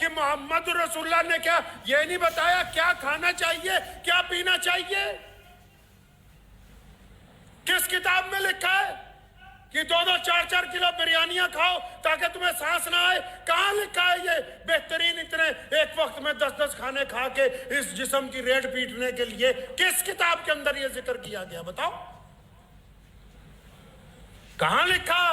کہ محمد رسول اللہ نے کیا یہ نہیں بتایا کیا کھانا چاہیے کیا پینا چاہیے؟ کس کتاب میں لکھا ہے کہ 2-2 4-4 کلو بریانیاں کھاؤ تاکہ تمہیں سانس نہ آئے؟ کہاں لکھا ہے یہ بہترین اتنے ایک وقت میں 10-10 کھانے کھا کے اس جسم کی ریڑھ پیٹنے کے لیے کس کتاب کے اندر یہ ذکر کیا گیا؟ بتاؤ کہاں لکھا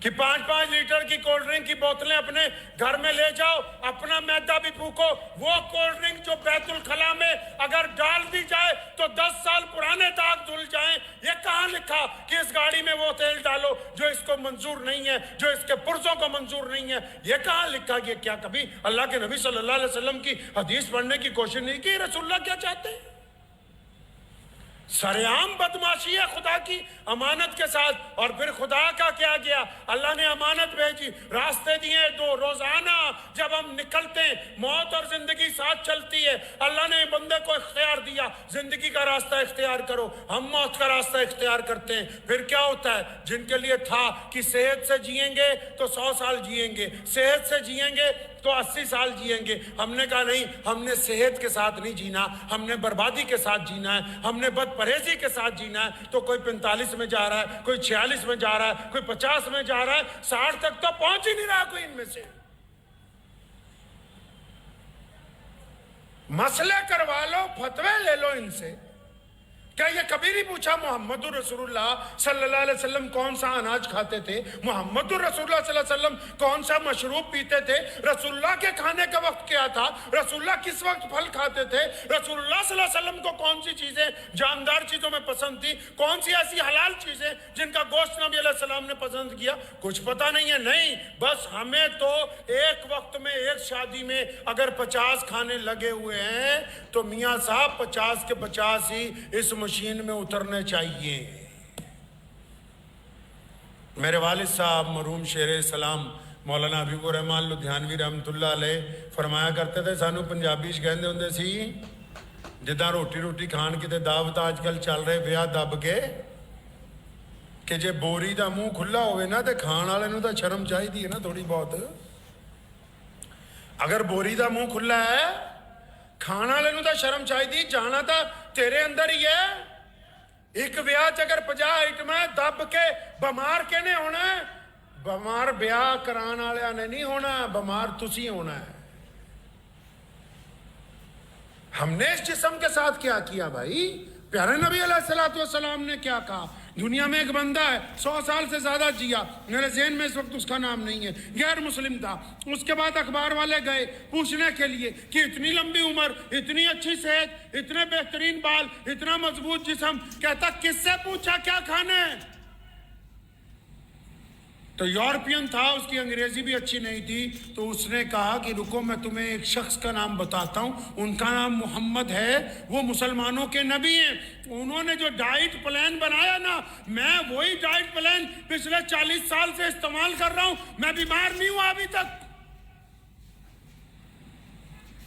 کہ 5-5 لیٹر کی کولڈ ڈرنک کی بوتلیں اپنے گھر میں لے جاؤ، اپنا میدا بھی پھونکو، وہ کولڈ ڈرنک جو بیت الخلا میں اگر ڈال دی جائے تو 10 سال پرانے داغ دھل جائیں؟ یہ کہاں لکھا کہ اس گاڑی میں وہ تیل ڈالو جو اس کو منظور نہیں ہے، جو اس کے پرزوں کو منظور نہیں ہے؟ یہ کہاں لکھا؟ یہ کیا کبھی اللہ کے نبی صلی اللہ علیہ وسلم کی حدیث پڑھنے کی کوشش نہیں کی؟ رسول اللہ کیا چاہتے ہیں؟ سرعام بدماشی ہے خدا کی امانت کے ساتھ۔ اور پھر خدا کا کیا گیا؟ اللہ نے امانت بھیجی، راستے دیے 2 روزانہ جب ہم نکلتے ہیں، موت اور زندگی ساتھ چلتی ہے، اللہ نے بندے کو اختیار دیا زندگی کا راستہ اختیار کرو، ہم موت کا راستہ اختیار کرتے ہیں۔ پھر کیا ہوتا ہے؟ جن کے لیے تھا کہ صحت سے جئیں گے تو 100 سال جئیں گے، صحت سے جئیں گے تو 80 سال جئیں گے، ہم نے کہا نہیں، ہم نے صحت کے ساتھ نہیں جینا، ہم نے بربادی کے ساتھ جینا ہے، ہم نے بد پرہیزی کے ساتھ جینا ہے۔ تو کوئی 45 میں جا رہا ہے، کوئی 46 میں جا رہا ہے، کوئی 50 میں جا رہا ہے، 60 تک تو پہنچ ہی نہیں رہا کوئی ان میں سے۔ مسئلے کروا لو، فتوے لے لو ان سے۔ کیا یہ کبھی نہیں پوچھا محمد رسول اللہ صلی اللہ علیہ وسلم کون سا اناج کھاتے تھے؟ محمد رسول اللہ صلی اللہ علیہ وسلم کون سا مشروب پیتے تھے؟ رسول اللہ کے کھانے کا وقت کیا تھا؟ رسول اللہ کس وقت پھل کھاتے تھے؟ رسول اللہ صلی اللہ علیہ وسلم کو کون سی چیزیں جاندار چیزوں میں پسند تھی؟ کون سی ایسی حلال چیزیں جن کا گوشت نبی علیہ السلام نے پسند کیا؟ کچھ پتہ نہیں ہے۔ نہیں، بس ہمیں تو ایک وقت میں ایک شادی میں اگر 50 کھانے لگے ہوئے ہیں تو میاں صاحب 50 کے 50 ہی اس مشین میں اترنے چاہیے۔ میرے والد صاحب مرحوم شیر اسلام مولانا حبیب الرحمان لدھیانوی رحمت اللہ علیہ فرمایا کرتے تھے، سانو پنجابی کہندے ہوندے سی جداں روٹی کھان کتے دعوت آج کل چل رہے بیاہ دب کے کہ جے بوری دا منہ کھلا ہوئے نا تے کھان والے نوں تے شرم چاہیے ہے نا تھوڑی بہت۔ اگر بوری دا منہ کھلا ہے کھان والے نوں تے شرم چاہیے، جانا تا تیرے اندر ہی ہے۔ ایک بیاہ اگر 50 آئٹم ہے دب کے بمار کہنے ہونا ہے؟ بمار بیاہ کران والے نے نہیں ہونا، بمار تسی ہونا ہے۔ ہم نے اس جسم کے ساتھ کیا کیا بھائی؟ پیارے نبی علیہ السلام نے کیا کہا؟ دنیا میں ایک بندہ ہے 100 سال سے زیادہ جیا، میرے ذہن میں اس وقت اس کا نام نہیں ہے، غیر مسلم تھا۔ اس کے بعد اخبار والے گئے پوچھنے کے لیے کہ اتنی لمبی عمر، اتنی اچھی صحت، اتنے بہترین بال، اتنا مضبوط جسم، کہتا کس سے پوچھا کیا کھانا ہے؟ تو یورپین تھا، اس کی انگریزی بھی اچھی نہیں تھی، تو اس نے کہا کہ رکو میں تمہیں ایک شخص کا نام بتاتا ہوں، ان کا نام محمد ہے، وہ مسلمانوں کے نبی ہیں، انہوں نے جو ڈائٹ پلان بنایا نا، میں وہی ڈائٹ پلان پچھلے 40 سال سے استعمال کر رہا ہوں، میں بیمار نہیں ہوا ابھی تک۔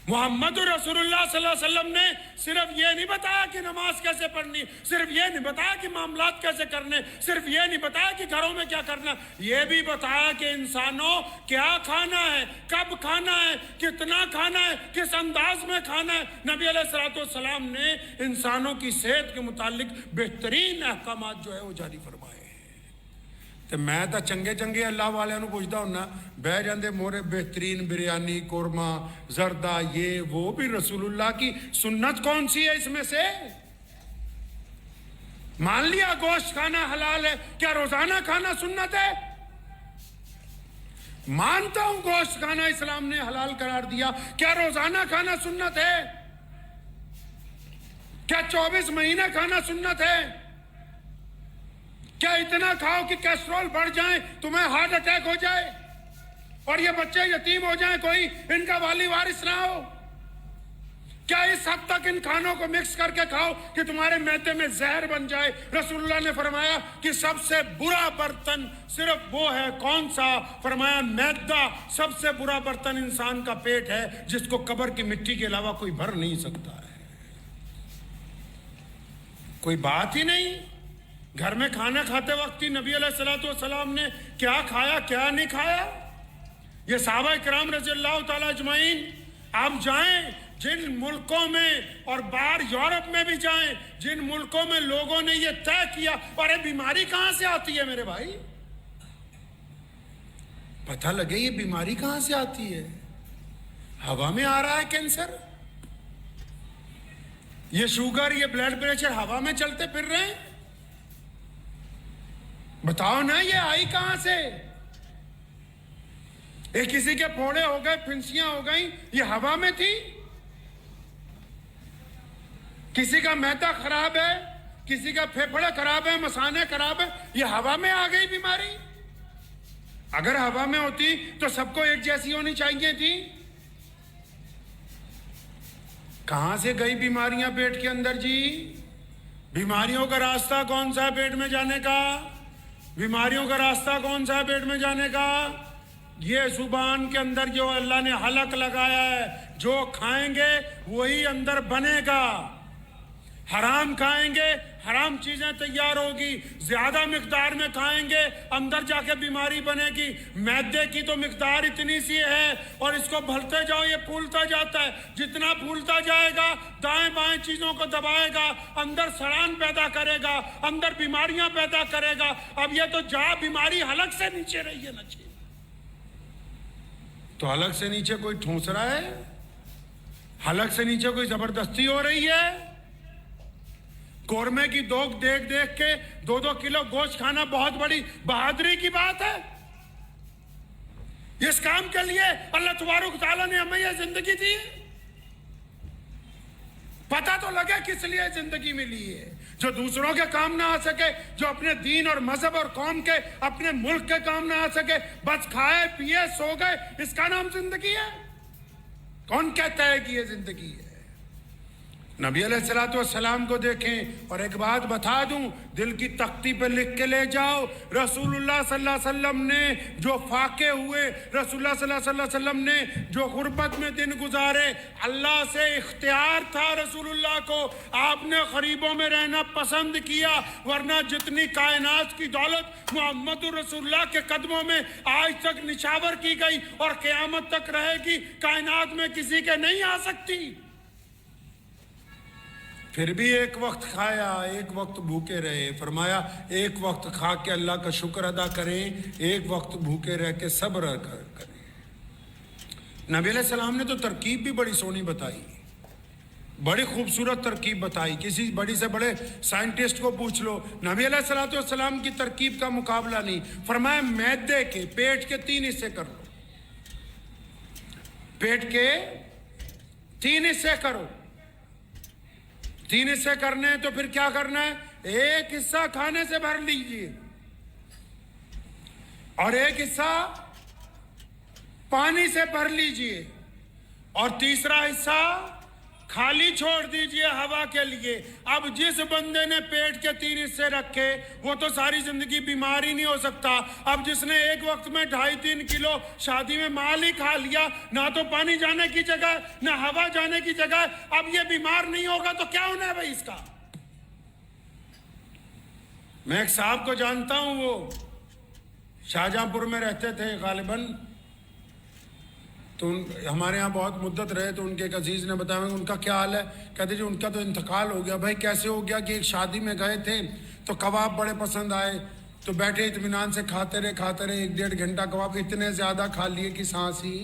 محمد رسول اللہ صلی اللہ علیہ وسلم نے صرف یہ نہیں بتایا کہ نماز کیسے پڑھنی، صرف یہ نہیں بتایا کہ معاملات کیسے کرنے، صرف یہ نہیں بتایا کہ گھروں میں کیا کرنا، یہ بھی بتایا کہ انسانوں کیا کھانا ہے، کب کھانا ہے، کتنا کھانا ہے، کس انداز میں کھانا ہے۔ نبی علیہ السلام نے انسانوں کی صحت کے متعلق بہترین احکامات جو ہے وہ جاری فرمائے۔ تو میں تو چنگے اللہ والوں پوچھتا ہوں نا، بہ جاندے مورے بہترین بریانی، قورمہ، زردہ، یہ وہ بھی رسول اللہ کی سنت کون سی ہے اس میں سے؟ مان لیا گوشت کھانا حلال ہے، کیا روزانہ کھانا سنت ہے؟ مانتا ہوں گوشت کھانا اسلام نے حلال قرار دیا، کیا روزانہ کھانا سنت ہے؟ کیا 24 مہینے کھانا سنت ہے؟ کیا اتنا کھاؤ کہ کیسٹرول بڑھ جائیں، تمہیں ہارٹ اٹیک ہو جائے اور یہ بچے یتیم ہو جائیں، کوئی ان کا والی وارث نہ ہو؟ کیا اس حد تک ان کھانوں کو مکس کر کے کھاؤ کہ تمہارے معدے میں زہر بن جائے؟ رسول اللہ نے فرمایا کہ سب سے برا برتن صرف وہ ہے، کون سا؟ فرمایا معدہ۔ سب سے برا برتن انسان کا پیٹ ہے، جس کو قبر کی مٹی کے علاوہ کوئی بھر نہیں سکتا ہے۔ کوئی بات ہی نہیں۔ گھر میں کھانا کھاتے وقت ہی نبی علیہ السلام نے کیا کھایا کیا نہیں کھایا، یہ صحابہ کرام رضی اللہ تعالیٰ اجمعین، آپ جائیں جن ملکوں میں اور باہر یورپ میں بھی جائیں، جن ملکوں میں لوگوں نے یہ طے کیا، اور یہ بیماری کہاں سے آتی ہے میرے بھائی؟ پتہ لگے یہ بیماری کہاں سے آتی ہے؟ ہوا میں آ رہا ہے کینسر، یہ شوگر، یہ بلڈ پریشر ہوا میں چلتے پھر رہے ہیں۔ بتاؤ نا یہ آئی کہاں سے؟ ایک کسی کے پھوڑے ہو گئے، پھنسیاں ہو گئیں، یہ ہوا میں تھی۔ کسی کا معدہ خراب ہے، کسی کا پھیپھڑے خراب ہے، مثانے خراب ہے، یہ ہوا میں آ گئی بیماری۔ اگر ہوا میں ہوتی تو سب کو ایک جیسی ہونی چاہیے تھی۔ کہاں سے گئی بیماریاں پیٹ کے اندر جی؟ بیماریوں کا راستہ کون سا ہے پیٹ میں جانے کا؟ بیماریوں کا راستہ کون سا ہے پیٹ میں جانے کا؟ یہ زبان کے اندر جو اللہ نے حلق لگایا ہے، جو کھائیں گے وہی اندر بنے گا۔ حرام کھائیں گے، حرام چیزیں تیار ہوگی، زیادہ مقدار میں کھائیں گے اندر جا کے بیماری بنے گی۔ معدے کی تو مقدار اتنی سی ہے اور اس کو بھرتے جاؤ یہ پھولتا جاتا ہے، جتنا پھولتا جائے گا دائیں بائیں چیزوں کو دبائے گا، اندر سڑان پیدا کرے گا، اندر بیماریاں پیدا کرے گا۔ اب یہ تو جا بیماری حلق سے نیچے رہی ہے نا جی، تو حلق سے نیچے کوئی ٹھونس رہا ہے؟ حلق سے نیچے کوئی زبردستی ہو رہی ہے؟ قورمے کی دوگ دیکھ دیکھ کے 2-2 کلو گوشت کھانا بہت بڑی بہادری کی بات ہے؟ اس کام کے لیے اللہ تبارک و تعالیٰ نے ہمیں یہ زندگی دی ہے۔ پتہ تو لگے کس لیے زندگی ملی ہے، جو دوسروں کے کام نہ آ سکے، جو اپنے دین اور مذہب اور قوم کے، اپنے ملک کے کام نہ آ سکے، بس کھائے پیے سو گئے، اس کا نام زندگی ہے؟ کون کہتا ہے کہ یہ زندگی ہے؟ نبی علیہ السلام کو دیکھیں، اور ایک بات بتا دوں، دل کی تختی پہ لکھ کے لے جاؤ، رسول اللہ صلی اللہ علیہ وسلم نے جو فاقے ہوئے، رسول اللہ صلی اللہ علیہ وسلم نے جو غربت میں دن گزارے، اللہ سے اختیار تھا رسول اللہ کو، آپ نے غریبوں میں رہنا پسند کیا، ورنہ جتنی کائنات کی دولت محمد رسول اللہ کے قدموں میں آج تک نچھاور کی گئی اور قیامت تک رہے گی، کائنات میں کسی کے نہیں آ سکتی۔ پھر بھی ایک وقت کھایا، ایک وقت بھوکے رہے۔ فرمایا ایک وقت کھا کے اللہ کا شکر ادا کریں، ایک وقت بھوکے رہ کے صبر کریں۔ نبی علیہ السلام نے تو ترکیب بھی بڑی سونی بتائی، بڑی خوبصورت ترکیب بتائی، کسی بڑی سے بڑے سائنٹسٹ کو پوچھ لو، نبی علیہ السلام کی ترکیب کا مقابلہ نہیں۔ فرمایا معدے کے، پیٹ کے 3 حصے کر لو، پیٹ کے 3 حصے کرو۔ 3 حصے کرنے ہیں تو پھر کیا کرنا ہے؟ ایک حصہ کھانے سے بھر لیجئے اور ایک حصہ پانی سے بھر لیجئے، اور تیسرا حصہ خالی چھوڑ دیجئے ہوا کے لیے۔ اب جس بندے نے پیٹ کے 3 حصے رکھے وہ تو ساری زندگی بیمار ہی نہیں ہو سکتا۔ اب جس نے ایک وقت میں 2.5-3 کلو شادی میں مال ہی کھا لیا، نہ تو پانی جانے کی جگہ نہ ہوا جانے کی جگہ، اب یہ بیمار نہیں ہوگا تو کیا ہونا ہے بھائی اس کا؟ میں ایک صاحب کو جانتا ہوں، وہ شاہجہاں پور میں رہتے تھے غالباً، تو ہمارے ہاں بہت مدت رہے، تو ان کے ایک عزیز نے بتایا ان کا کیا حال ہے، کہتے جی ان کا تو انتقال ہو گیا۔ بھائی کیسے ہو گیا؟ کہ ایک شادی میں گئے تھے تو کباب بڑے پسند آئے، تو بیٹھے اطمینان سے کھاتے رہے 1-1.5 گھنٹہ کباب، اتنے زیادہ کھا لیے کہ سانس ہی۔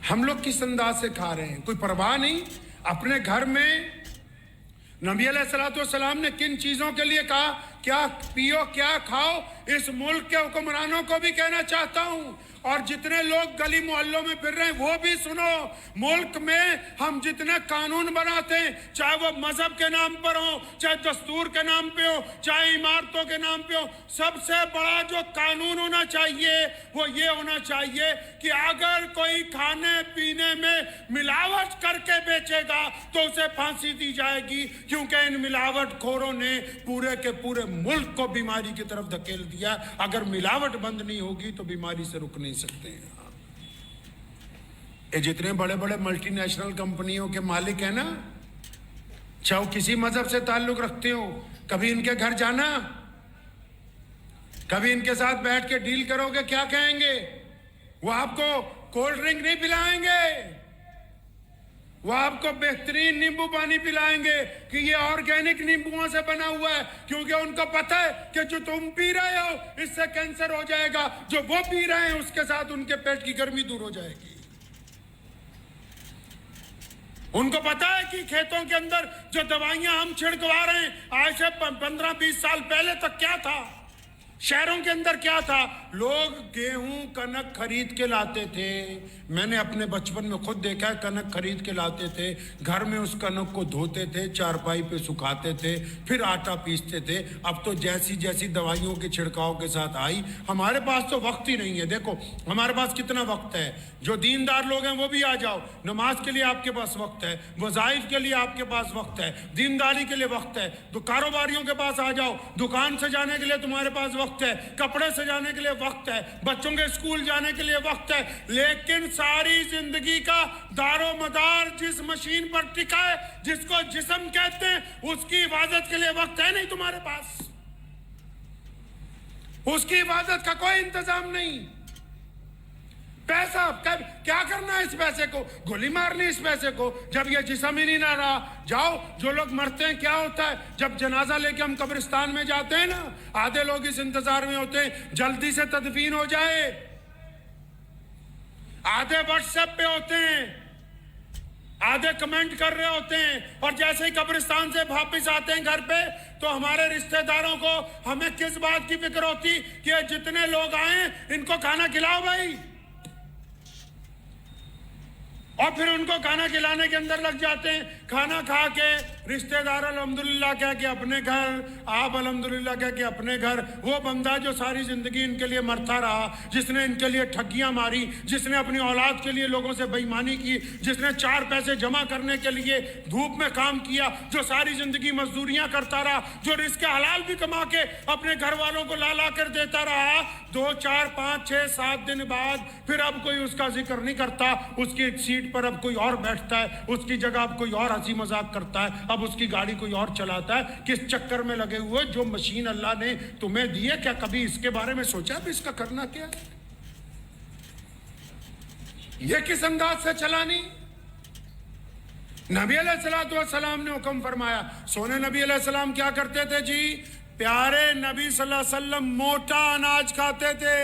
ہم لوگ کس انداز سے کھا رہے ہیں؟ کوئی پرواہ نہیں۔ اپنے گھر میں نبی علیہ السلام نے کن چیزوں کے لیے کہا کیا پیو کیا کھاؤ، اس ملک کے حکمرانوں کو بھی کہنا چاہتا ہوں، اور جتنے لوگ گلی محلوں میں پھر رہے ہیں وہ بھی سنو۔ ملک میں ہم جتنے قانون بناتے ہیں، چاہے وہ مذہب کے نام پر ہو، چاہے دستور کے نام پہ ہو، چاہے عمارتوں کے نام پہ ہو، سب سے بڑا جو قانون ہونا چاہیے وہ یہ ہونا چاہیے کہ اگر کوئی کھانے پینے میں ملاوٹ کر کے بیچے گا تو اسے پھانسی دی جائے گی، کیونکہ ان ملاوٹ خوروں نے پورے کے پورے ملک کو بیماری کی طرف دھکیل دیا۔ اگر ملاوٹ بند نہیں ہوگی تو بیماری سے رک نہیں سکتے ہیں۔ یہ جتنے بڑے بڑے ملٹی نیشنل کمپنیوں کے مالک ہیں نا، چاہے کسی مذہب سے تعلق رکھتے ہو، کبھی ان کے گھر جانا، کبھی ان کے ساتھ بیٹھ کے ڈیل کرو گے کیا کہیں گے؟ وہ آپ کو کولڈ ڈرنک نہیں پلائیں گے، وہ آپ کو بہترین نیمبو پانی پلائیں گے کہ یہ آرگینک نیمبوؤں سے بنا ہوا ہے، کیونکہ ان کو پتہ ہے کہ جو تم پی رہے ہو اس سے کینسر ہو جائے گا، جو وہ پی رہے ہیں اس کے ساتھ ان کے پیٹ کی گرمی دور ہو جائے گی۔ ان کو پتا ہے کہ کھیتوں کے اندر جو دوائیاں ہم چھڑکوا رہے ہیں آج سے 15-20 سال پہلے تک کیا تھا، شہروں کے اندر کیا تھا؟ لوگ گیہوں کنک خرید کے لاتے تھے، میں نے اپنے بچپن میں خود دیکھا ہے، کنک خرید کے لاتے تھے، گھر میں اس کنک کو دھوتے تھے، چارپائی پہ سکھاتے تھے، پھر آٹا پیستے تھے۔ اب تو جیسی جیسی دوائیوں کے چھڑکاؤ کے ساتھ آئی، ہمارے پاس تو وقت ہی نہیں ہے۔ دیکھو ہمارے پاس کتنا وقت ہے، جو دیندار لوگ ہیں وہ بھی آ جاؤ، نماز کے لیے آپ کے پاس وقت ہے، وظائف کے لیے آپ کے پاس وقت ہے، دینداری کے لیے وقت ہے، تو کاروباریوں کے پاس آ جاؤ، دکان سجانے کے لیے تمہارے پاس وقت ہے، کپڑے سجانے کے لیے وقت ہے، بچوں کے اسکول جانے کے لیے وقت ہے، لیکن ساری زندگی کا دار و مدار جس مشین پر ٹکا ہے، جس کو جسم کہتے ہیں، اس کی حفاظت کے لیے وقت ہے نہیں تمہارے پاس، اس کی حفاظت کا کوئی انتظام نہیں۔ پیسہ کیا کرنا ہے اس پیسے کو؟ گولی مارنی اس پیسے کو، جب یہ جسم ہی نہیں نہ رہا۔ جاؤ، جو لوگ مرتے ہیں کیا ہوتا ہے، جب جنازہ لے کے ہم قبرستان میں جاتے ہیں نا، آدھے لوگ اس انتظار میں ہوتے ہیں جلدی سے تدفین ہو جائے، آدھے واٹس ایپ پہ ہوتے ہیں، آدھے کمنٹ کر رہے ہوتے ہیں، اور جیسے ہی قبرستان سے واپس آتے ہیں گھر پہ تو ہمارے رشتہ داروں کو ہمیں کس بات کی فکر ہوتی کہ جتنے لوگ آئیں ان کو کھانا کھلاؤ بھائی، اور پھر ان کو کھانا کھلانے کے اندر لگ جاتے ہیں۔ کھانا کھا کے رشتہ دار الحمدللہ کہہ کے اپنے گھر، آپ الحمدللہ کہہ کے اپنے گھر، وہ بندہ جو ساری زندگی ان کے لیے مرتا رہا، جس نے ان کے لیے ٹھگیاں ماری، جس نے اپنی اولاد کے لیے لوگوں سے بے ایمانی کی، جس نے 4 پیسے جمع کرنے کے لیے دھوپ میں کام کیا، جو ساری زندگی مزدوریاں کرتا رہا، جو رزق حلال بھی کما کے اپنے گھر والوں کو لا کر دیتا رہا، 2 4 5 6 7 دن بعد پھر اب کوئی اس کا ذکر نہیں کرتا، اس کی سیٹ پر اب کوئی اور بیٹھتا ہے، اس کی جگہ اب کوئی اور ہنسی مذاق کرتا ہے، اب اس کی گاڑی کوئی اور چلاتا ہے۔ کس چکر میں لگے ہوئے؟ جو مشین اللہ نے تمہیں دی ہے، کیا کبھی اس کے بارے میں سوچا بھی اس کا کرنا کیا ہے؟ یہ کس انداز سے چلانی؟ نبی علیہ السلام نے حکم فرمایا، سونے نبی علیہ السلام کیا کرتے تھے جی؟ پیارے نبی صلی اللہ علیہ وسلم موٹا اناج کھاتے تھے۔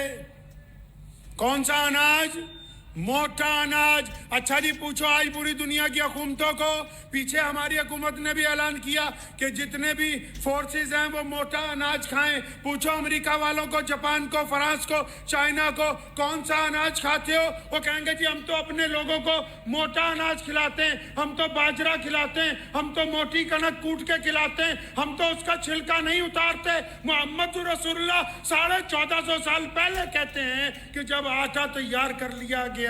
کون سا اناج؟ موٹا اناج۔ اچھا جی پوچھو آج پوری دنیا کی حکومتوں کو، پیچھے ہماری حکومت نے بھی اعلان کیا کہ جتنے بھی فورسز ہیں وہ موٹا اناج کھائیں۔ پوچھو امریکہ والوں کو، جاپان کو، فرانس کو، چائنا کو، کون سا اناج کھاتے ہو؟ وہ کہیں گے جی ہم تو اپنے لوگوں کو موٹا اناج کھلاتے ہیں، ہم تو باجرہ کھلاتے ہیں، ہم تو موٹی کنک کوٹ کے کھلاتے ہیں، ہم تو اس کا چھلکا نہیں اتارتے۔ محمد رسول اللہ 1450 سال پہلے کہتے ہیں کہ جب آٹا تیار کر لیا گیا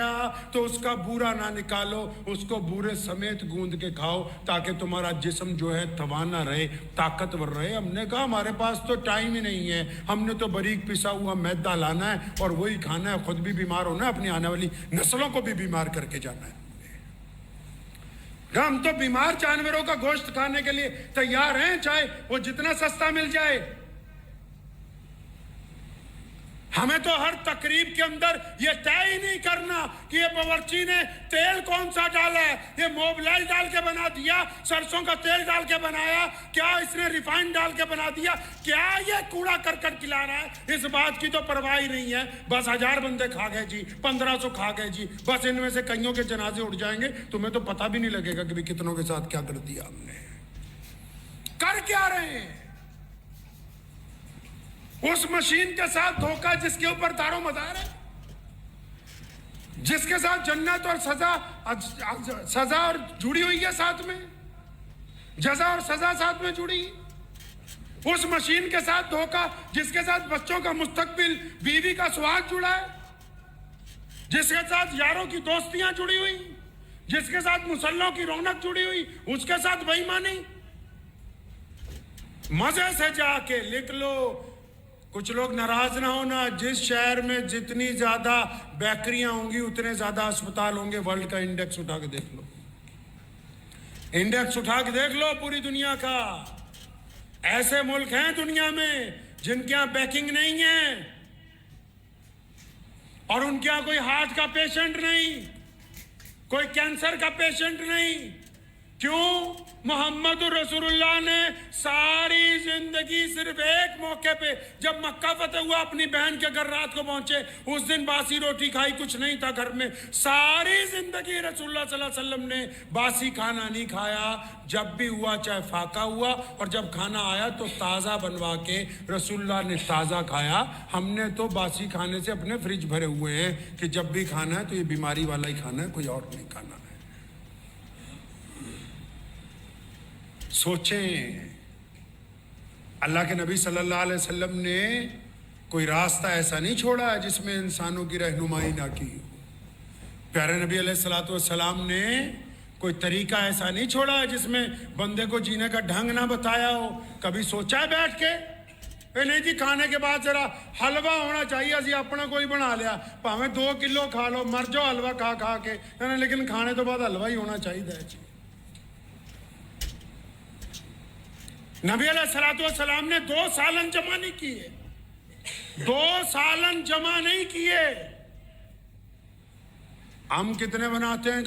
تو اس کا بورا نہ نکالو، اس کو بورے سمیت گوند کے کھاؤ تاکہ تمہارا جسم جو ہے توانا رہے، طاقتور رہے۔ ہم نے کہا ہمارے پاس تو ٹائم ہی نہیں ہے، ہم نے تو باریک پسا ہوا میدا لانا ہے اور وہی کھانا ہے، خود بھی بیمار ہونا ہے، اپنی آنے والی نسلوں کو بھی بیمار کر کے جانا ہے۔ ہم تو بیمار جانوروں کا گوشت کھانے کے لیے تیار ہیں، چاہے وہ جتنا سستا مل جائے۔ ہمیں تو ہر تقریب کے اندر یہ طے ہی نہیں کرنا کہ یہ باورچی نے تیل کون سا ڈالا ہے، یہ موبلائل ڈال کے بنا دیا، سرسوں کا تیل ڈال کے بنایا، کیا اس نے ریفائن ڈال کے بنا دیا، کیا یہ کوڑا کرکٹ کھلا رہا ہے؟ اس بات کی تو پرواہ ہی نہیں ہے۔ بس 1000 بندے کھا گئے جی، 1500 کھا گئے جی، بس ان میں سے کئیوں کے جنازے اٹھ جائیں گے، تمہیں تو پتہ بھی نہیں لگے گا کہ بھی کتنوں کے ساتھ کیا کر دیا ہم نے۔ کر کیا رہے ہیں؟ اس مشین کے ساتھ دھوکہ جس کے اوپر دار و مدار ہے، جس کے ساتھ جنت اور سزا اور جڑی ہوئی ہے، ساتھ میں جزا اور سزا ساتھ میں جڑی، اس مشین کے ساتھ دھوکہ جس کے ساتھ بچوں کا مستقبل، بیوی کا سہاگ جڑا ہے، جس کے ساتھ یاروں کی دوستیاں جڑی ہوئی، جس کے ساتھ مسلحوں کی رونق جڑی ہوئی، اس کے ساتھ بے ایمانی۔ مزے سے جا کے لکھ لو، کچھ لوگ ناراض نہ ہونا، جس شہر میں جتنی زیادہ بیکریاں ہوں گی اتنے زیادہ اسپتال ہوں گے۔ ورلڈ کا انڈیکس اٹھا کے دیکھ لو، انڈیکس اٹھا کے دیکھ لو پوری دنیا کا۔ ایسے ملک ہیں دنیا میں جن کے یہاں بیکنگ نہیں ہے اور ان کے یہاں کوئی ہارٹ کا پیشنٹ نہیں, کوئی کینسر کا پیشنٹ نہیں. کیوں؟ محمد رسول اللہ نے ساری زندگی صرف ایک موقع پہ جب مکہ فتح ہوا اپنی بہن کے گھر رات کو پہنچے, اس دن باسی روٹی کھائی, کچھ نہیں تھا گھر میں. ساری زندگی رسول اللہ صلی اللہ علیہ وسلم نے باسی کھانا نہیں کھایا. جب بھی ہوا چاہے فاقہ ہوا, اور جب کھانا آیا تو تازہ بنوا کے رسول اللہ نے تازہ کھایا. ہم نے تو باسی کھانے سے اپنے فریج بھرے ہوئے ہیں کہ جب بھی کھانا ہے تو یہ بیماری والا ہی کھانا ہے, کوئی اور نہیں کھانا ہے. سوچیں, اللہ کے نبی صلی اللہ علیہ وسلم نے کوئی راستہ ایسا نہیں چھوڑا جس میں انسانوں کی رہنمائی نہ کی ہو. پیارے نبی علیہ الصلوۃ والسلام نے کوئی طریقہ ایسا نہیں چھوڑا جس میں بندے کو جینے کا ڈھنگ نہ بتایا ہو. کبھی سوچا ہے بیٹھ کے نہیں جی کھانے کے بعد ذرا حلوہ ہونا چاہیے, اسی اپنا کوئی بنا لیا, پاویں 2 کلو کھا لو, مر جاؤ حلوہ کھا کھا کے, لیکن کھانے تو بعد حلوہ ہی ہونا چاہیے. نبی علیہ الصلوۃ والسلام نے 2 سالن جمع نہیں کیے, 2 سالن جمع نہیں کیے. ہم کتنے بناتے ہیں؟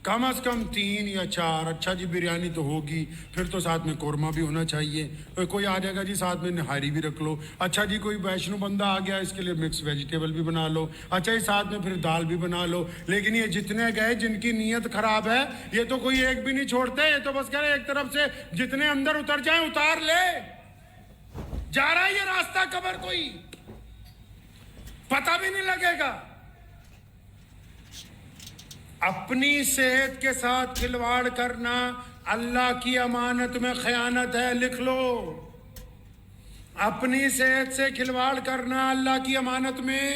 کم از کم 3 یا 4. اچھا جی بریانی تو ہوگی, پھر تو ساتھ میں قورمہ بھی ہونا چاہیے. کوئی آ جائے گا جی ساتھ میں نہاری بھی رکھ لو. اچھا جی کوئی ویشنو بندہ آ گیا, اس کے لیے مکس ویجیٹیبل بھی بنا لو. اچھا جی ساتھ میں پھر دال بھی بنا لو. لیکن یہ جتنے گئے جن کی نیت خراب ہے, یہ تو کوئی ایک بھی نہیں چھوڑتے. یہ تو بس کہہ رہے ایک طرف سے جتنے اندر اتر جائیں اتار لے. جا رہا ہے یہ راستہ قبر, کوئی پتہ بھی نہیں لگے گا. اپنی صحت کے ساتھ کھلواڑ کرنا اللہ کی امانت میں خیانت ہے, لکھ لو. اپنی صحت سے کھلواڑ کرنا اللہ کی امانت میں.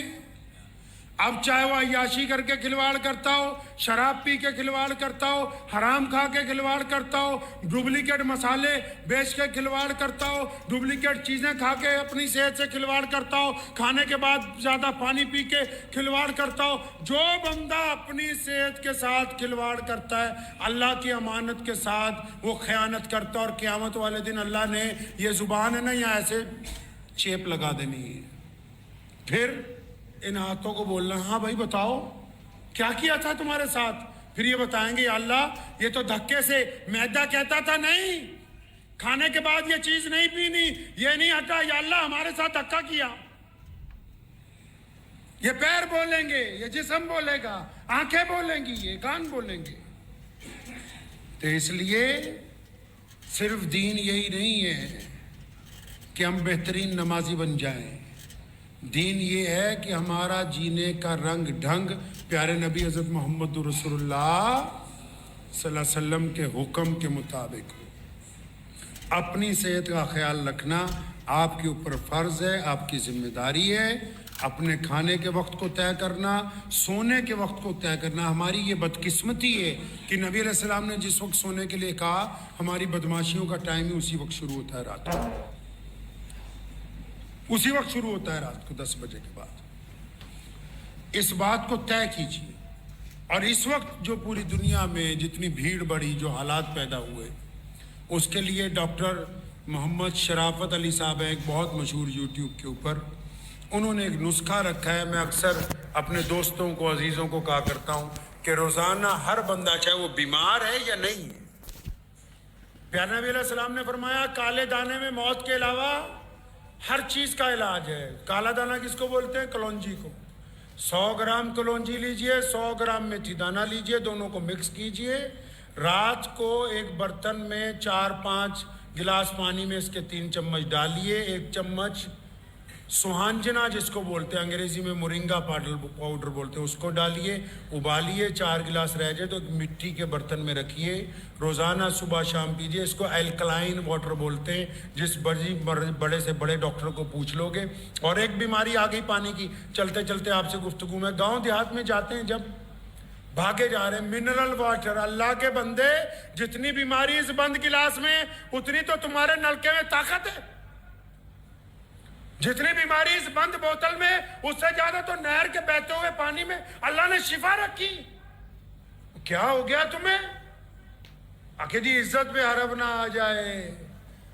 اب چاہے وہ عیاشی کر کے کھلواڑ کرتا ہو, شراب پی کے کھلواڑ کرتا ہو, حرام کھا کے کھلواڑ کرتا ہو, ڈپلیکیٹ مسالے بیچ کے کھلواڑ کرتا ہو, ڈپلیکیٹ چیزیں کھا کے اپنی صحت سے کھلواڑ کرتا ہو, کھانے کے بعد زیادہ پانی پی کے کھلواڑ کرتا ہو. جو بندہ اپنی صحت کے ساتھ کھلواڑ کرتا ہے اللہ کی امانت کے ساتھ وہ خیانت کرتا ہے. اور قیامت والے دن اللہ نے یہ زبان ہے نا یہاں ایسے چیپ لگا دینی ہے, پھر ان ہاتھوں کو بولنا ہاں بھائی بتاؤ کیا کیا تھا تمہارے ساتھ. پھر یہ بتائیں گے یا اللہ یہ تو دھکے سے معدہ کہتا تھا نہیں, کھانے کے بعد یہ چیز نہیں پینی, یہ نہیں ہٹا, یا اللہ ہمارے ساتھ دھکا کیا. یہ پیر بولیں گے, یہ جسم بولے گا, آنکھیں بولیں گی, یہ کان بولیں گے. تو اس لیے صرف دین یہی نہیں ہے کہ ہم بہترین نمازی بن جائیں. دین یہ ہے کہ ہمارا جینے کا رنگ ڈھنگ پیارے نبی حضرت محمد رسول اللہ صلی اللہ علیہ وسلم کے حکم کے مطابق ہو. اپنی صحت کا خیال رکھنا آپ کے اوپر فرض ہے, آپ کی ذمہ داری ہے. اپنے کھانے کے وقت کو طے کرنا, سونے کے وقت کو طے کرنا. ہماری یہ بدقسمتی ہے کہ نبی علیہ السلام نے جس وقت سونے کے لیے کہا ہماری بدماشیوں کا ٹائم ہی اسی وقت شروع ہوتا ہے, رات کو اسی وقت شروع ہوتا ہے, رات کو 10 بجے کے بعد. اس بات کو طے کیجیے. اور اس وقت جو پوری دنیا میں جتنی بھیڑ بڑھی, جو حالات پیدا ہوئے, اس کے لیے ڈاکٹر محمد شرافت علی صاحب ہیں, ایک بہت مشہور یوٹیوب کے اوپر, انہوں نے ایک نسخہ رکھا ہے. میں اکثر اپنے دوستوں کو, عزیزوں کو کہا کرتا ہوں کہ روزانہ ہر بندہ چاہے وہ بیمار ہے یا نہیں ہے, پیارے نبی علیہ السلام نے فرمایا کالے دانے میں موت کے علاوہ ہر چیز کا علاج ہے. کالا دانہ کس کو بولتے ہیں؟ کلونجی کو. 100 گرام کلونجی لیجئے, 100 گرام میتھی دانہ لیجئے, دونوں کو مکس کیجئے. رات کو ایک برتن میں 4-5 گلاس پانی میں اس کے 3 چمچ ڈالیے. 1 چمچ سوہانجنا جس کو بولتے ہیں, انگریزی میں مورنگا پاؤڈر بولتے ہیں, اس کو ڈالیے, ابالیے. 4 گلاس رہ جائے تو ایک مٹی کے برتن میں رکھیے. روزانہ صبح شام پیجیے. اس کو الکلائن واٹر بولتے ہیں, جس بڑے سے بڑے ڈاکٹر کو پوچھ لو گے. اور ایک بیماری آ گئی پانی کی, چلتے چلتے آپ سے گفتگو میں, گاؤں دیہات میں جاتے ہیں جب بھاگے جا رہے ہیں, منرل واٹر. اللہ کے بندے جتنی بیماری اس بند گلاس میں اتنی تو تمہارے نلکے میں طاقت ہے. جتنی بیماری اس بند بوتل میں اس سے زیادہ تو نہر کے بہتے ہوئے پانی میں اللہ نے شفا رکھی. کیا ہو گیا تمہیں؟ کہ جی عزت پہ حرف نہ آ جائے,